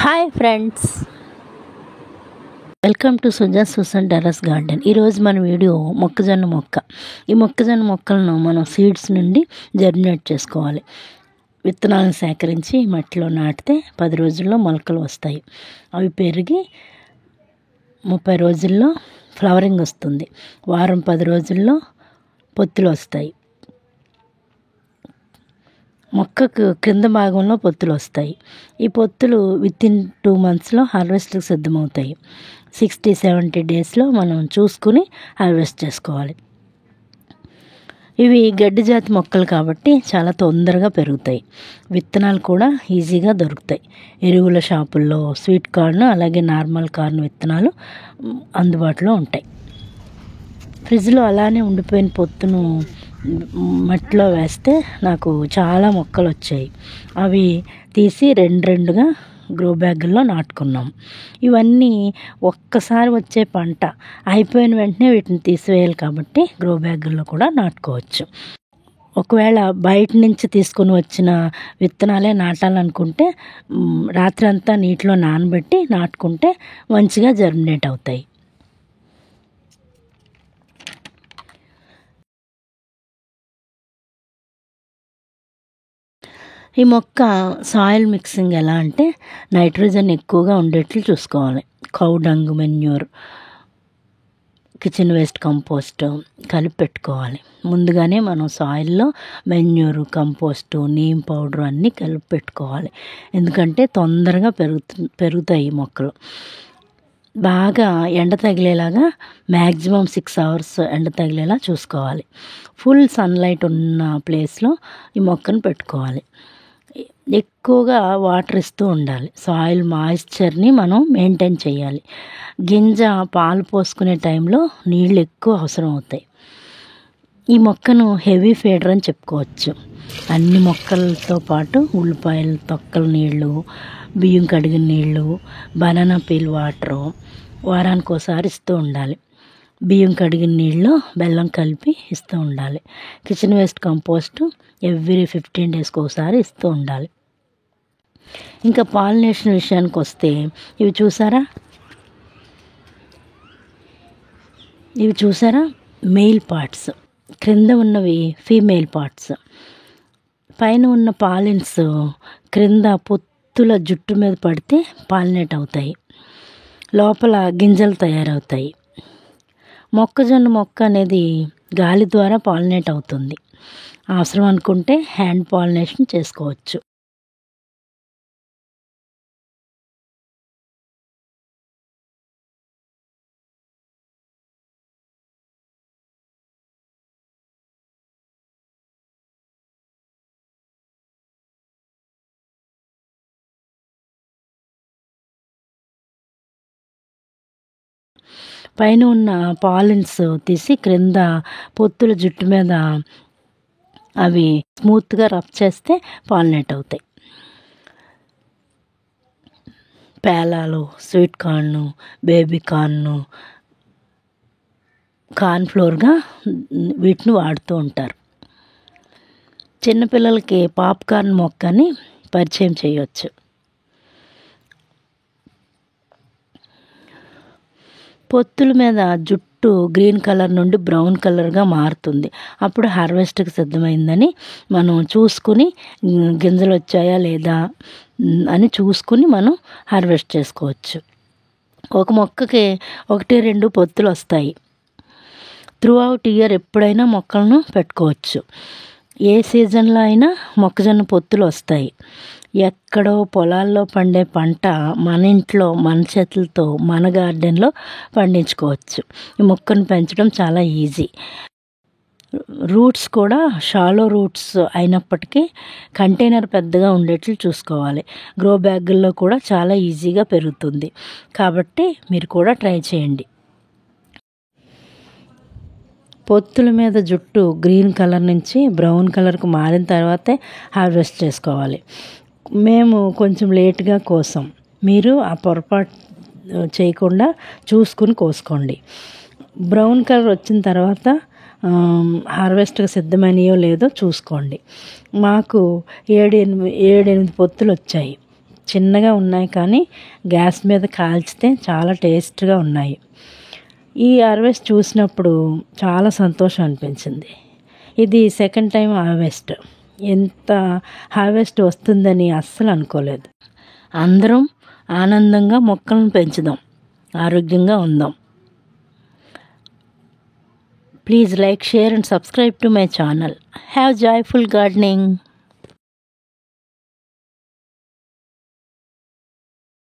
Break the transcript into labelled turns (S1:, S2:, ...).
S1: Hi friends, welcome to Suja's సూసన్ terrace garden. ఈరోజు మన వీడియో మొక్కజొన్న మొక్క. ఈ మొక్కజొన్న మొక్కలను మనం సీడ్స్ నుండి జర్మినేట్ చేసుకోవాలి. విత్తనాలను సేకరించి మట్టిలో నాటితే 10 రోజుల్లో మొలకలు వస్తాయి. అవి పెరిగి 30 రోజుల్లో ఫ్లవరింగ్ వస్తుంది. వారం 10 రోజుల్లో పొత్తులు వస్తాయి. మొక్కకు క్రింద భాగంలో పొత్తులు వస్తాయి. ఈ పొత్తులు వితిన్ 2 monthsలో హార్వెస్ట్కి సిద్ధమవుతాయి. 60-70 డేస్లో మనం చూసుకుని హార్వెస్ట్ చేసుకోవాలి. ఇవి గడ్డి జాతి మొక్కలు కాబట్టి చాలా తొందరగా పెరుగుతాయి. విత్తనాలు కూడా ఈజీగా దొరుకుతాయి. ఎరువుల షాపుల్లో స్వీట్ కార్న్ అలాగే నార్మల్ కార్న్ విత్తనాలు అందుబాటులో ఉంటాయి. ఫ్రిడ్జ్లో అలానే ఉండిపోయిన పొత్తును మట్టిలో వేస్తే నాకు చాలా మొక్కలు వచ్చాయి. అవి తీసి రెండుగా గ్రో బ్యాగుల్లో నాటుకున్నాం. ఇవన్నీ ఒక్కసారి వచ్చే పంట, అయిపోయిన వెంటనే వీటిని తీసివేయాలి కాబట్టి గ్రో బ్యాగుల్లో కూడా నాటుకోవచ్చు. ఒకవేళ బయట నుంచి తీసుకొని వచ్చిన విత్తనాలే నాటాలనుకుంటే రాత్రి అంతా నీటిలో నానబెట్టి నాటుకుంటే మంచిగా జర్మినేట్ అవుతాయి. ఈ మొక్క సాయిల్ మిక్సింగ్ ఎలా అంటే నైట్రోజన్ ఎక్కువగా ఉండేట్లు చూసుకోవాలి. Cow dung, manure, kitchen waste compost కలిపి పెట్టుకోవాలి. ముందుగానే మనం సాయిల్లో మెన్యూరు, కంపోస్టు, నీమ్ పౌడర్ అన్నీ కలిపి పెట్టుకోవాలి. ఎందుకంటే తొందరగా పెరుగుతాయి ఈ మొక్కలు. బాగా ఎండ తగిలేలాగా మ్యాక్సిమం 6 hours ఎండ తగిలేలా చూసుకోవాలి. ఫుల్ సన్లైట్ ఉన్న ప్లేస్లో ఈ మొక్కను పెట్టుకోవాలి. ఎక్కువగా వాటర్ ఇస్తూ ఉండాలి. సాయిల్ మాయిశ్చర్ని మనం మెయింటైన్ చేయాలి. గింజ పాలు పోసుకునే టైంలో నీళ్ళు ఎక్కువ అవసరం అవుతాయి. ఈ మొక్కను హెవీ ఫీడర్ అని చెప్పుకోవచ్చు. అన్ని మొక్కలతో పాటు ఉల్లిపాయల తొక్కల నీళ్ళు, బియ్యం కడిగిన నీళ్ళు, బనానా పీల్ వాటరు వారానికి ఒకసారి ఇస్తూ ఉండాలి. బియ్యం కడిగిన నీళ్ళు బెల్లం కలిపి ఇస్తూ ఉండాలి. కిచెన్ వేస్ట్ కంపోస్ట్ ఎవ్రీ 15 daysకి ఒకసారి ఇస్తూ ఉండాలి. ఇంకా పాలినేషన్ విషయానికి వస్తే ఇవి చూసారా మెయిల్ పార్ట్స్, క్రింద ఉన్నవి ఫీమేల్ పార్ట్స్. పైన ఉన్న పాలిన్స్ క్రింద పొత్తుల జుట్టు మీద పడితే పాలినేట్ అవుతాయి. లోపల గింజలు తయారవుతాయి. మొక్కజొన్న మొక్క అనేది గాలి ద్వారా పాలినేట్ అవుతుంది. అవసరం అనుకుంటే హ్యాండ్ పాలినేషన్ చేసుకోవచ్చు. పైన ఉన్న పాలిన్స్ తీసి క్రింద పొత్తుల జుట్టు మీద అవి స్మూత్గా రబ్ చేస్తే పాలినేట్ అవుతాయి. పేలాలు, sweet corn, baby corn, corn ఫ్లోర్గా వీటిని వాడుతూ ఉంటారు. చిన్నపిల్లలకి పాప్కార్న్ మొక్కని పరిచయం చేయవచ్చు. పొత్తుల మీద జుట్టు గ్రీన్ కలర్ నుండి బ్రౌన్ కలర్గా మారుతుంది. అప్పుడు హార్వెస్ట్కి సిద్ధమైందని మనం చూసుకుని గింజలు వచ్చాయా లేదా అని చూసుకుని మనం హార్వెస్ట్ చేసుకోవచ్చు. ఒక మొక్కకి 1-2 పొత్తులు వస్తాయి. త్రూ అవుట్ ఇయర్ ఎప్పుడైనా మొక్కలను పెట్టుకోవచ్చు. ఏ సీజన్లో అయినా మొక్కజొన్న పొత్తులు వస్తాయి. ఎక్కడో పొలాల్లో పండే పంట మన ఇంట్లో మన చేతులతో మన గార్డెన్లో పండించుకోవచ్చు. ఈ మొక్కను పెంచడం చాలా ఈజీ. రూట్స్ కూడా షాలో రూట్స్ అయినప్పటికీ కంటైనర్ పెద్దగా ఉండేట్లు చూసుకోవాలి. గ్రో బ్యాగుల్లో కూడా చాలా ఈజీగా పెరుగుతుంది. కాబట్టి మీరు కూడా ట్రై చేయండి. పొత్తుల మీద జుట్టు గ్రీన్ కలర్ నుంచి బ్రౌన్ కలర్కు మారిన తర్వాతే హార్వెస్ట్ చేసుకోవాలి. మేము కొంచెం లేట్గా కోసాం. మీరు ఆ పొరపాటు చేయకుండా చూసుకుని కోసుకోండి. బ్రౌన్ కలర్ వచ్చిన తర్వాత హార్వెస్ట్కి సిద్ధమైనయో లేదో చూసుకోండి. మాకు 7-8 పొత్తులు వచ్చాయి. చిన్నగా ఉన్నాయి కానీ గ్యాస్ మీద కాల్చితే చాలా టేస్ట్గా ఉన్నాయి. ఈ హార్వెస్ట్ చూసినప్పుడు చాలా సంతోషం అనిపించింది. ఇది సెకండ్ టైం హార్వెస్ట్. ఎంత హార్వెస్ట్ వస్తుందని అస్సలు అనుకోలేదు. అందరం ఆనందంగా మొక్కలను పెంచుదాం, ఆరోగ్యంగా ఉందాం. Please like, share and subscribe to my channel. Have joyful gardening.